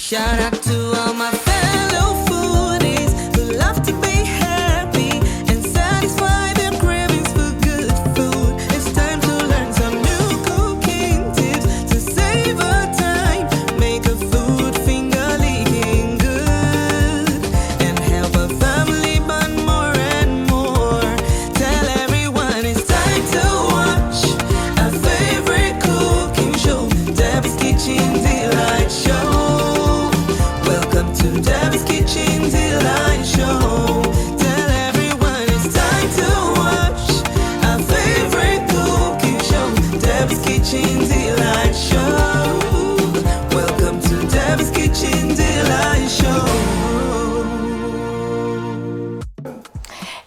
Shout out to all my fellow foodies who love to be happy and satisfy their cravings for good food. It's time to learn some new cooking tips to save our time, make a food finger licking good, and help a family bond more and more. Tell everyone it's time to watch our favorite cooking show, Debbie's Kitchen Delight Show. Welcome to Debbie's Kitchen Delight Show. Tell everyone it's time to watch our favorite cooking show, Debbie's Kitchen Delight Show. Welcome to Debbie's Kitchen Delight Show.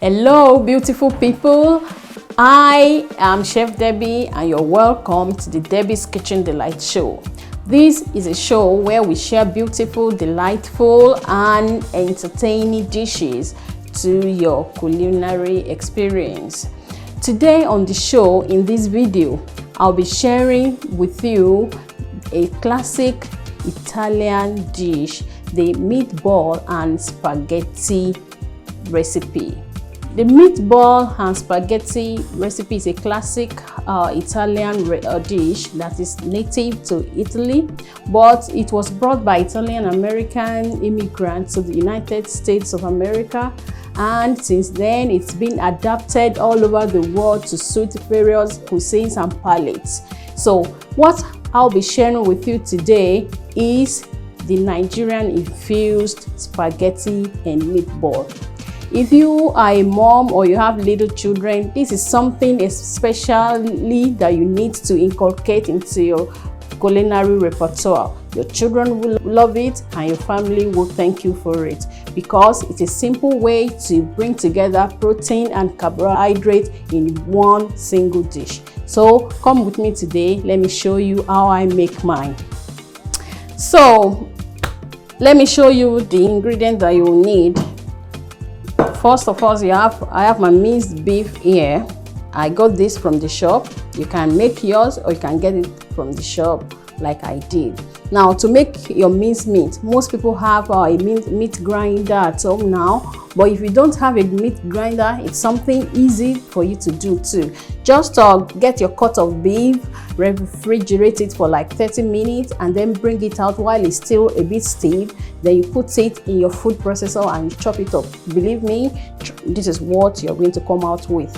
Hello, beautiful people. I am Chef Debbie, and you're welcome to the Debbie's Kitchen Delight Show. This is a show where we share beautiful, delightful, and entertaining dishes to your culinary experience. Today on the show, in this video, I'll be sharing with you a classic Italian dish, the meatball and spaghetti recipe. The meatball and spaghetti recipe is a classic Italian dish that is native to Italy, but it was brought by Italian-American immigrants to the United States of America, and since then it's been adapted all over the world to suit various cuisines and palates. So what I'll be sharing with you today is the Nigerian infused spaghetti and meatball. If you are a mom or you have little children, this is something especially that you need to inculcate into your culinary repertoire. Your children will love it and your family will thank you for it, because it's a simple way to bring together protein and carbohydrate in one single dish. So come with me today, let me show you how I make mine. So let me show you the ingredients that you will need. First of all, I have my minced beef here. I got this from the shop. You can make yours or you can get it from the shop like I did. Now, to make your minced meat, most people have a meat grinder at home now, but if you don't have a meat grinder, it's something easy for you to do too. Just get your cut of beef, refrigerate it for like 30 minutes, and then bring it out while it's still a bit stiff. Then you put it in your food processor and you chop it up. Believe me, this is what you're going to come out with.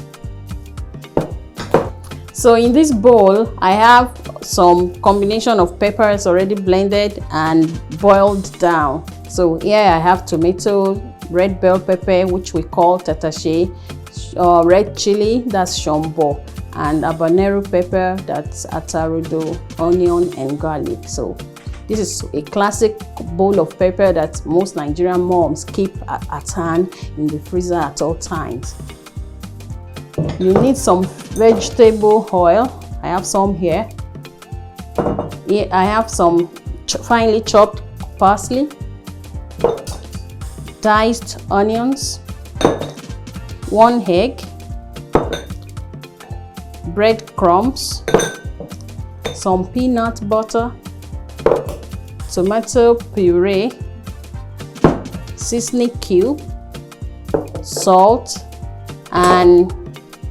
So in this bowl, I have some combination of peppers already blended and boiled down. So here I have tomato, red bell pepper, which we call tatache, red chili, that's shombo, and habanero pepper, that's atarudo, onion and garlic. So this is a classic bowl of pepper that most Nigerian moms keep at hand in the freezer at all times. You need some vegetable oil. I have some here. Here I have some finely chopped parsley, diced onions, 1 egg, breadcrumbs, some peanut butter, tomato puree, seasoning cube, salt, and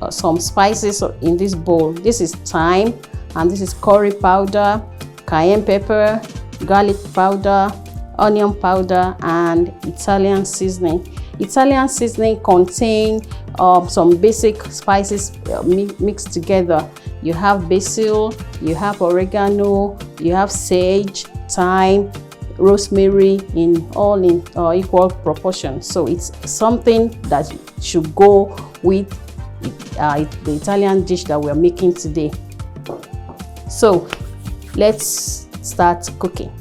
some spices in this bowl. This is thyme, and this is curry powder, cayenne pepper, garlic powder, onion powder, and Italian seasoning. Italian seasoning contain some basic spices mixed together. You have basil, you have oregano, you have sage, thyme, rosemary, all in equal proportion. So it's something that should go with the Italian dish that we're making today. So let's start cooking.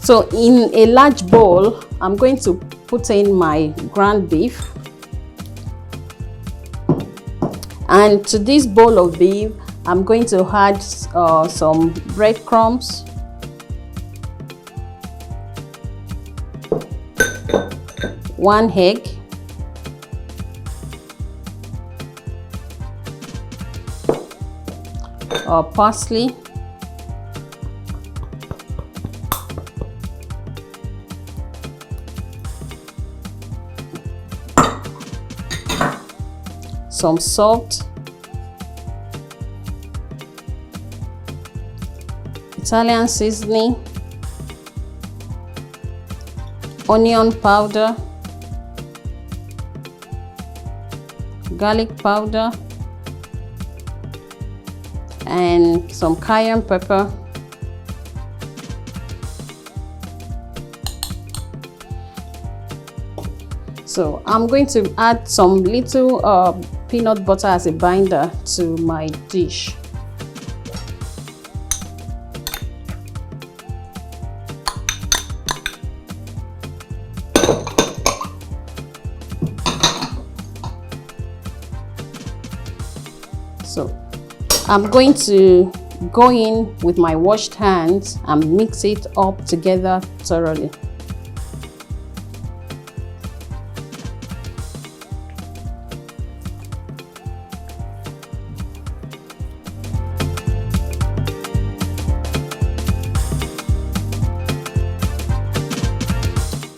So in a large bowl, I'm going to put in my ground beef, and to this bowl of beef I'm going to add some breadcrumbs, 1 egg, parsley, some salt, Italian seasoning, onion powder, garlic powder, and some cayenne pepper. So I'm going to add some little peanut butter as a binder to my dish. So I'm going to go in with my washed hands and mix it up together thoroughly.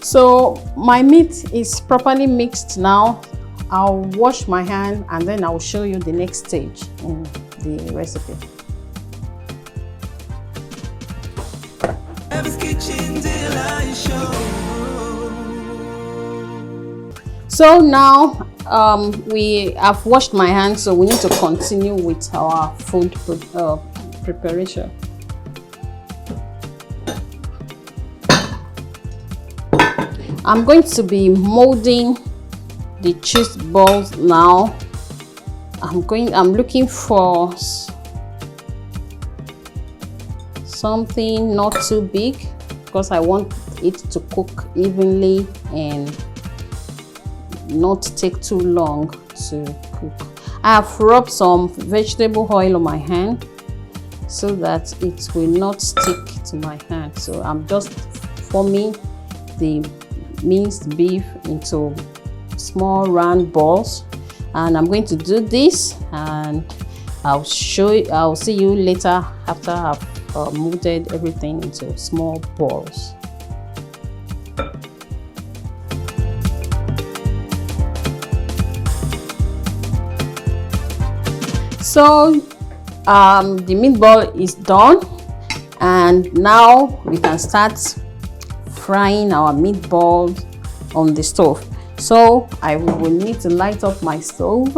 So my meat is properly mixed now. I'll wash my hand and then I'll show you the next stage in the recipe. So now we have washed my hands, so we need to continue with our food preparation. I'm going to be molding the cheese balls now. I'm looking for something not too big because I want it to cook evenly and not take too long to cook. I have rubbed some vegetable oil on my hand so that it will not stick to my hand. So I'm just forming the minced beef into small round balls, and I'm going to do this and I'll see you later after I've molded everything into small balls. So the meatball is done, and now we can start frying our meatballs on the stove. So I will need to light up my stove.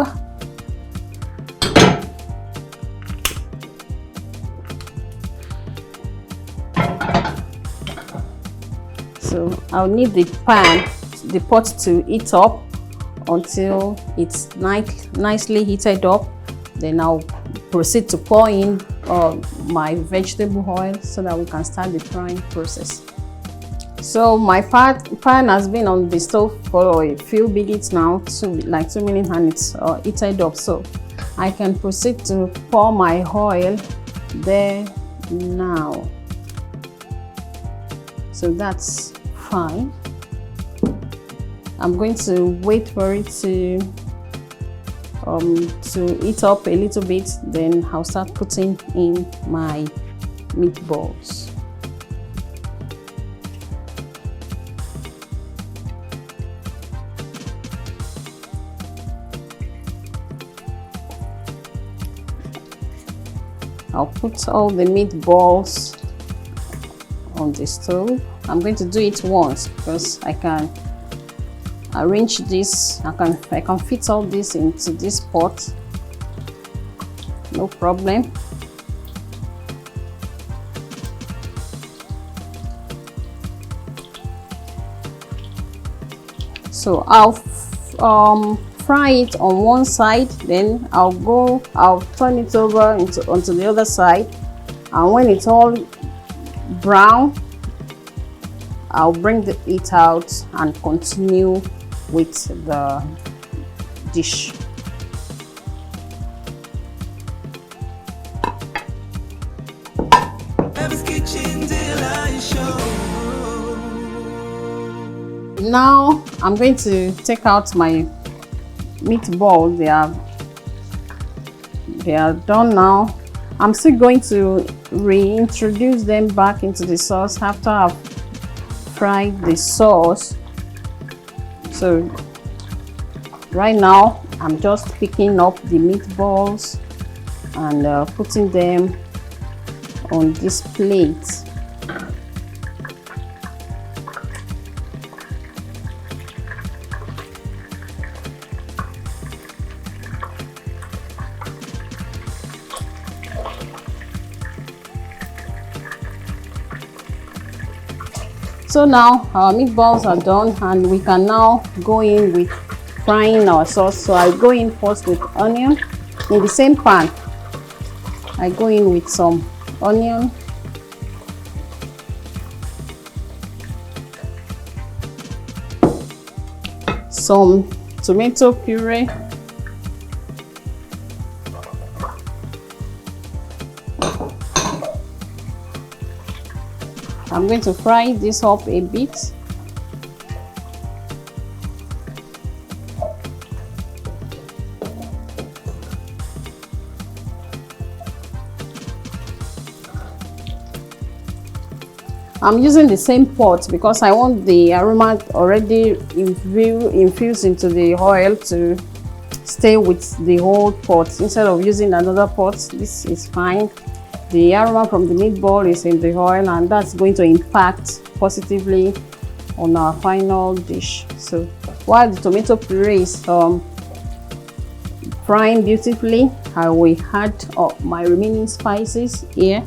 So I'll need the pot to heat up until it's nicely heated up. Then I'll proceed to pour in my vegetable oil so that we can start the frying process. So my pan has been on the stove for a few minutes now, like 2 minutes, and it's heated up. So I can proceed to pour my oil there now. So that's fine. I'm going to wait for it to heat up a little bit, then I'll start putting in my meatballs. I'll put all the meatballs on the stove. I'm going to do it once because I can arrange this. I can fit all this into this pot, no problem. So I'll fry it on one side, then I'll turn it over onto the other side, and when it's all brown, I'll bring it out and continue with the dish. Now I'm going to take out my meatball. They are done now. I'm still going to reintroduce them back into the sauce after I've fried the sauce. So right now I'm just picking up the meatballs and putting them on this plate. So now our meatballs are done and we can now go in with frying our sauce. So I go in first with onion in the same pan. I go in with some onion, some tomato puree, I'm going to fry this up a bit. I'm using the same pot because I want the aroma already infused into the oil to stay with the whole pot. Instead of using another pot, this is fine. The aroma from the meatball is in the oil and that's going to impact positively on our final dish. So while the tomato puree is frying beautifully, I will add my remaining spices here.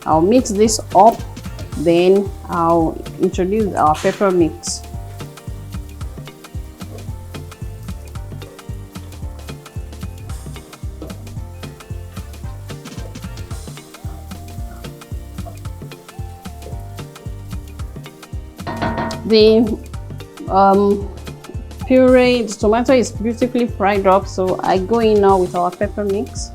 I'll mix this up, then I'll introduce our pepper mix. The puree, the tomato is beautifully fried up, so I go in now with our pepper mix.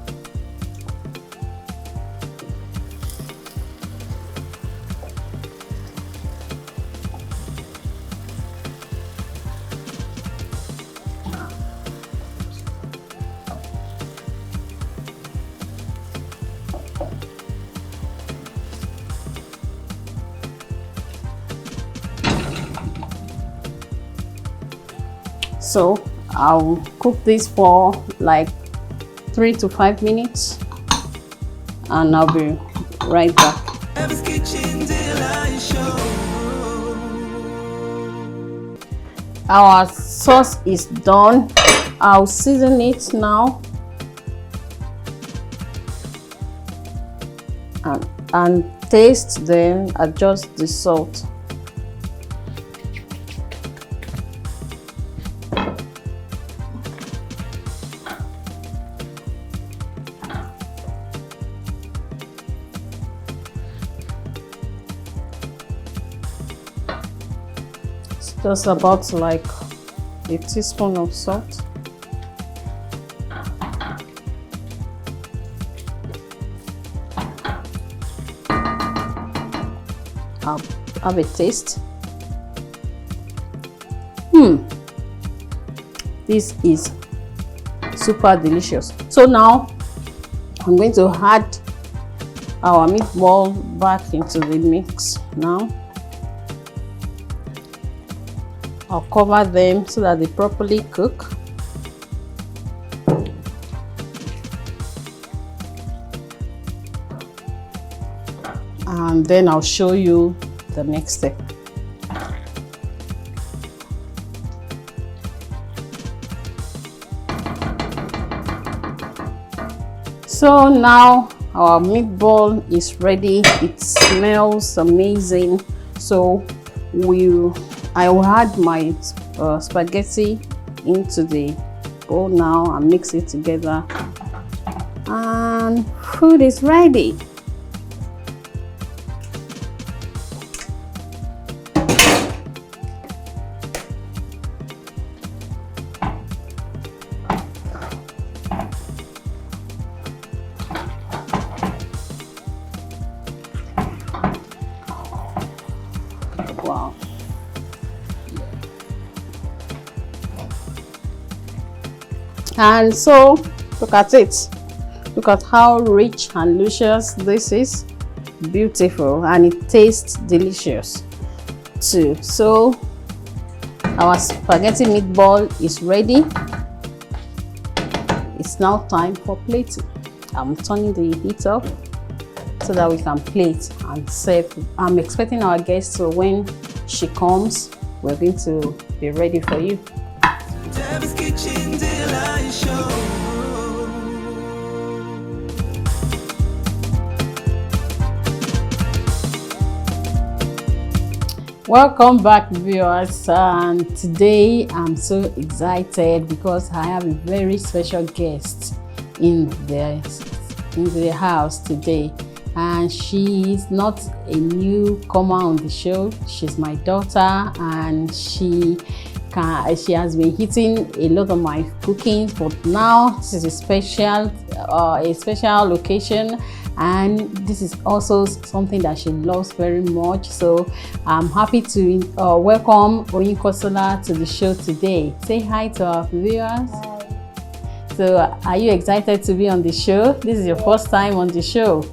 So I'll cook this for like 3 to 5 minutes and I'll be right back. Our sauce is done. I'll season it now and taste, then adjust the salt. Just about like a teaspoon of salt. I'll have a taste. This is super delicious. So now I'm going to add our meatball back into the mix now. I'll cover them so that they properly cook. And then I'll show you the next step. So now our meatball is ready. It smells amazing. So I will add my spaghetti into the bowl now and mix it together, and food is ready. And so look at it. Look at how rich and luscious this is. Beautiful, and it tastes delicious too. So our spaghetti meatball is ready. It's now time for plating. I'm turning the heat up so that we can plate and serve. I'm expecting our guests, so when she comes, we're going to be ready for you. Debbie's Kitchen Delight Show. Welcome back, viewers, and today I'm so excited because I have a very special guest in the house today, and she's not a newcomer on the show. She's my daughter, and she has been hitting a lot of my cooking, but now this is a special occasion, and this is also something that she loves very much. So I'm happy to welcome Oyinkansola to the show today. Say hi to our viewers. Hi. So are you excited to be on the show? This is your first time on the show.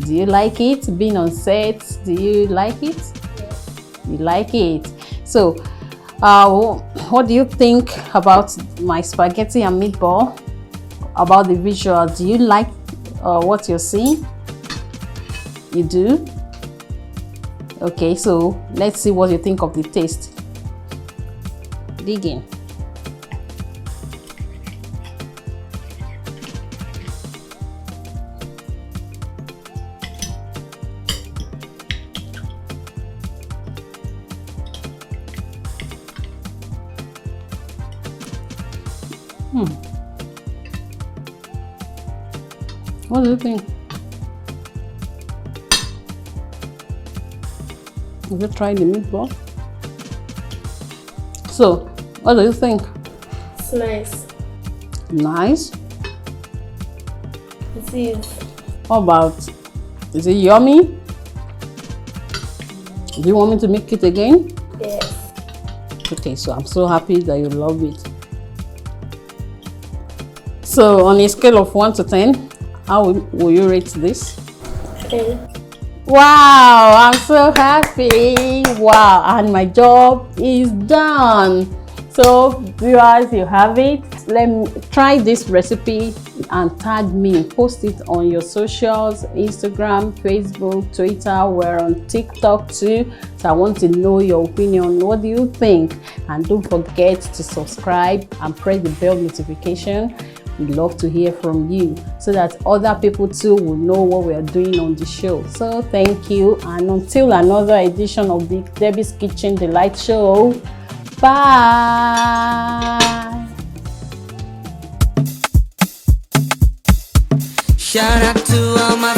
Do you like it? Being on set, do you like it? Yes. You like it. So what do you think about my spaghetti and meatball? About the visual, do you like what you're seeing? You do? Okay, so let's see what you think of the taste. Dig in. What do you think? Have you tried the meatball? So, what do you think? It's nice. Nice. It is. How about, is it yummy? Do you want me to make it again? Yes. Okay, so I'm so happy that you love it. So, on a scale of 1 to 10, how will you rate this? 10. Wow, I'm so happy. Wow, and my job is done. So viewers, you have it. Let me try this recipe and tag me. Post it on your socials, Instagram, Facebook, Twitter. We're on TikTok too. So I want to know your opinion. What do you think? And don't forget to subscribe and press the bell notification. We'd love to hear from you so that other people too will know what we are doing on the show. So thank you, and until another edition of the Debbie's Kitchen Delight Show, bye. Shout out to all my